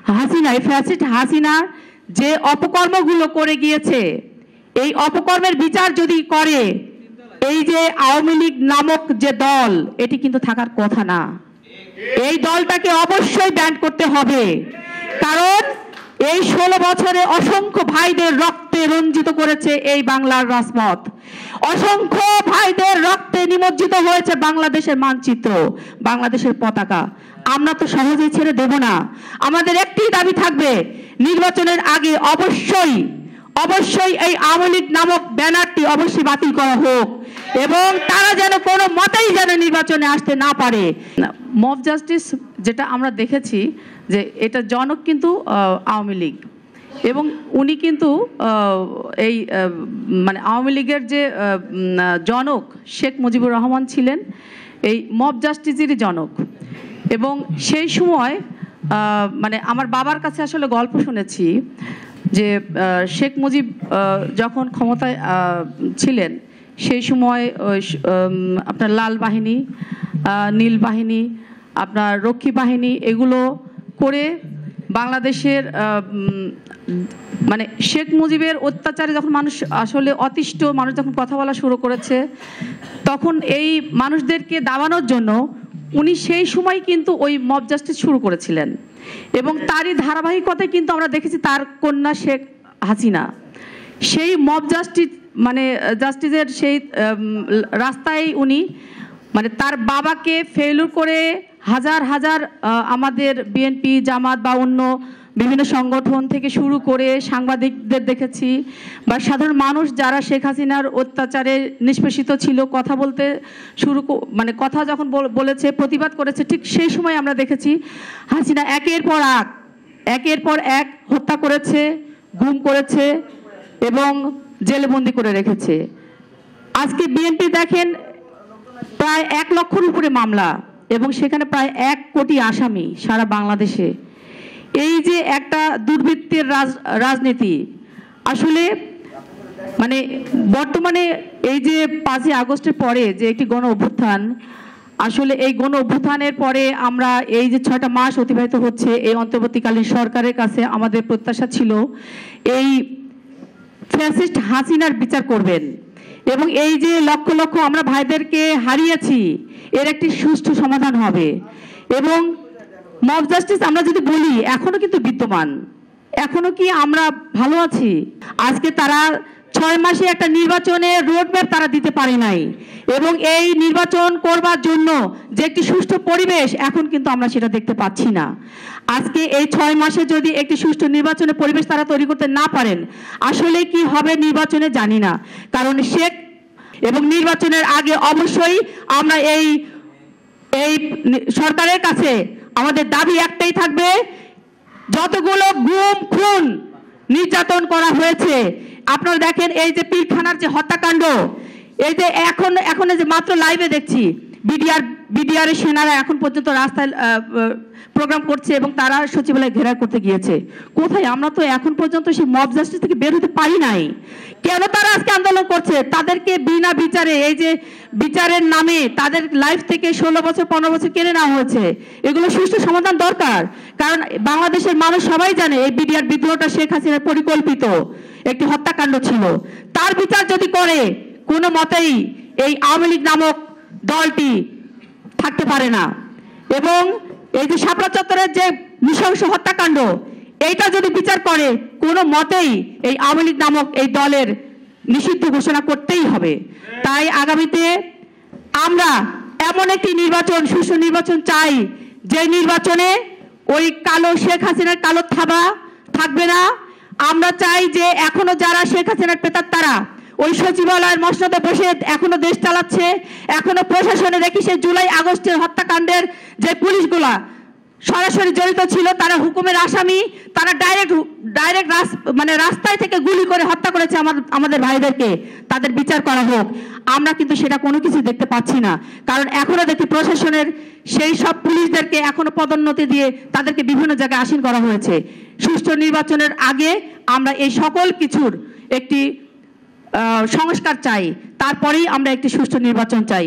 হাসিনা, এই ফ্যাসিস্ট হাসিনা যে অপকর্মগুলো করে গিয়েছে, এই অপকর্মের বিচার যদি করে, এই যে আওয়ামী লীগ নামক যে দল, এটি কিন্তু থাকার কথা না। এই দলটাকে অবশ্যই ব্যান্ড করতে হবে, কারণ এই 16 বছরে অসংখ্য ভাইদের রক্তে রঞ্জিত করেছে এই বাংলার রাজপথ, অসংখ্য ভাইদের রক্তে নিমজ্জিত হয়েছে বাংলাদেশের মানচিত্র, বাংলাদেশের পতাকা। আমরা তো সহজেই ছেড়ে দেব না। আমাদের একটি দাবি থাকবে, নির্বাচনের আগে অবশ্যই অবশ্যই এই আওয়ামী লীগ নামক ব্যানারটি অবশ্যই বাতিল করা হোক এবং তারা যেন কোনো মতেই যেন নির্বাচনে আসতে না পারে। মব জাস্টিস যেটা আমরা দেখেছি যে এটা জনক কিন্তু আওয়ামী লীগ, এবং উনি কিন্তু এই মানে আওয়ামী লীগের যে জনক শেখ মুজিবুর রহমান ছিলেন এই মব জাস্টিসেরই জনক। এবং সেই সময় মানে আমার বাবার কাছে আসলে গল্প শুনেছি যে শেখ মুজিব যখন ক্ষমতায় ছিলেন সেই সময় আপনার লাল বাহিনী, নীল বাহিনী, আপনার রক্ষী বাহিনী এগুলো করে বাংলাদেশের মানে শেখ মুজিবের অত্যাচারে যখন মানুষ আসলে অতিষ্ঠ, মানুষ যখন কথা বলা শুরু করেছে, তখন এই মানুষদেরকে দাবানোর জন্য উনি সেই সময় কিন্তু ওই মব জাস্টিস শুরু করেছিলেন। এবং তারই ধারাবাহিকতায় কিন্তু আমরা দেখেছি তার কন্যা শেখ হাসিনা সেই মব জাস্টিস মানে জাস্টিসের সেই রাস্তায় উনি মানে তার বাবাকে ফেলুর করে হাজার হাজার আমাদের বিএনপি, জামাত বা অন্য বিভিন্ন সংগঠন থেকে শুরু করে সাংবাদিকদের দেখেছি বা সাধারণ মানুষ যারা শেখ হাসিনার অত্যাচারে নিষ্পেষিত ছিল, কথা বলতে শুরু মানে কথা যখন বলেছে, প্রতিবাদ করেছে, ঠিক সেই সময় আমরা দেখেছি হাসিনা একের পর এক হত্যা করেছে, গুম করেছে এবং জেলে বন্দি করে রেখেছে। আজকে বিএনপি দেখেন প্রায় 1 লক্ষর উপরে মামলা এবং সেখানে প্রায় 1 কোটি আসামি সারা বাংলাদেশে। এই যে একটা দুর্বৃত্তের রাজনীতি, আসলে মানে বর্তমানে এই যে 5ই আগস্টের পরে যে একটি গণ অভ্যুত্থান, আসলে এই গণ অভ্যুত্থানের পরে আমরা এই যে 6টা মাস অতিবাহিত হচ্ছে, এই অন্তর্বর্তীকালীন সরকারের কাছে আমাদের প্রত্যাশা ছিল এই ফ্যাসিস্ট হাসিনার বিচার করবেন এবং এই যে লক্ষ লক্ষ আমরা ভাইদেরকে হারিয়েছি এর একটি সুষ্ঠু সমাধান হবে। এবং মব জাস্টিস আমরা যদি বলি এখনো কিন্তু বিদ্যমান, এখনো কি আমরা ভালো আছি? আজকে তারা 6 মাসে একটা নির্বাচনের রোডম্যাপ তারা দিতে পারে নাই এবং এই নির্বাচন করবার জন্য যে একটি সুষ্ঠু পরিবেশ এখন কিন্তু আমরা সেটা দেখতে পাচ্ছি না। আজকে এই 6 মাসে যদি একটি সুষ্ঠু নির্বাচনের পরিবেশ তারা তৈরি করতে না পারেন, আসলে কি হবে নির্বাচনে জানি না। কারণ শেখ এবং নির্বাচনের আগে অবশ্যই আমরা এই সরকারের কাছে আমাদের দাবি একটাই থাকবে, যতগুলো গুম খুন নির্যাতন করা হয়েছে, আপনারা দেখেন এই যে পীরখানার যে হত্যাকাণ্ড, এই যে এখন যে মাত্র লাইভে দেখছি বিডিআর এর সেনারা এখন পর্যন্ত রাস্তায় প্রোগ্রাম করছে এবং তারা সচিবালয় ঘেরাও করতে গিয়েছে। কোথায়? আমরা তো এখন পর্যন্ত সেই মব জাস্টিস থেকে বের হতে পারি নাই। কেন তারা আজকে আন্দোলন করছে? তাদেরকে বিনা বিচারে, এই যে বিচারের নামে তাদের লাইফ থেকে 16 বছর 15 বছর কেড়ে নেওয়া হয়েছে। এগুলো সুষ্ঠু সমাধান দরকার, কারণ বাংলাদেশের মানুষ সবাই জানে এই বিডিআর বিদ্রোহটা শেখ হাসিনার পরিকল্পিত একটি হত্যাকাণ্ড ছিল। তার বিচার যদি করে, কোনো মতেই এই আওয়ামী লীগ নামক দলটি থাকতে পারে না। এবং এই যে শাপলা চত্বরের যে নৃশংস হত্যাকাণ্ড, এইটা যদি বিচার করে, কোনো মতেই এই আওয়ামী লীগ নামক এই দলের নিষিদ্ধ ঘোষণা করতেই হবে। তাই আগামীতে আমরা এমন একটি নির্বাচন, সুষ্ঠু নির্বাচন চাই, যে নির্বাচনে ওই কালো শেখ হাসিনার কালো থাবা থাকবে না। আমরা চাই যে এখনো যারা শেখ হাসিনার প্রেতাত্মারা ওই সচিবালয়ের মসনদে বসে এখনো দেশ চালাচ্ছে, এখনো প্রশাসনে দেখি সে জুলাই আগস্টের হত্যাকাণ্ডের যে পুলিশগুলা সরাসরি জড়িত ছিল, তারা হুকুমের আসামি, তারা ডাইরেক্ট মানে রাস্তায় থেকে গুলি করে হত্যা করেছে আমাদের ভাইদেরকে, তাদের বিচার করা হোক। আমরা কিন্তু সেটা কোনো কিছু দেখতে পাচ্ছি না, কারণ এখনো দেখি প্রশাসনের সেই সব পুলিশদেরকে এখনো পদোন্নতি দিয়ে তাদেরকে বিভিন্ন জায়গায় আসীন করা হয়েছে। সুষ্ঠু নির্বাচনের আগে আমরা এই সকল কিছুর একটি সংস্কার চাই, তারপরেই আমরা একটি সুষ্ঠু নির্বাচন চাই।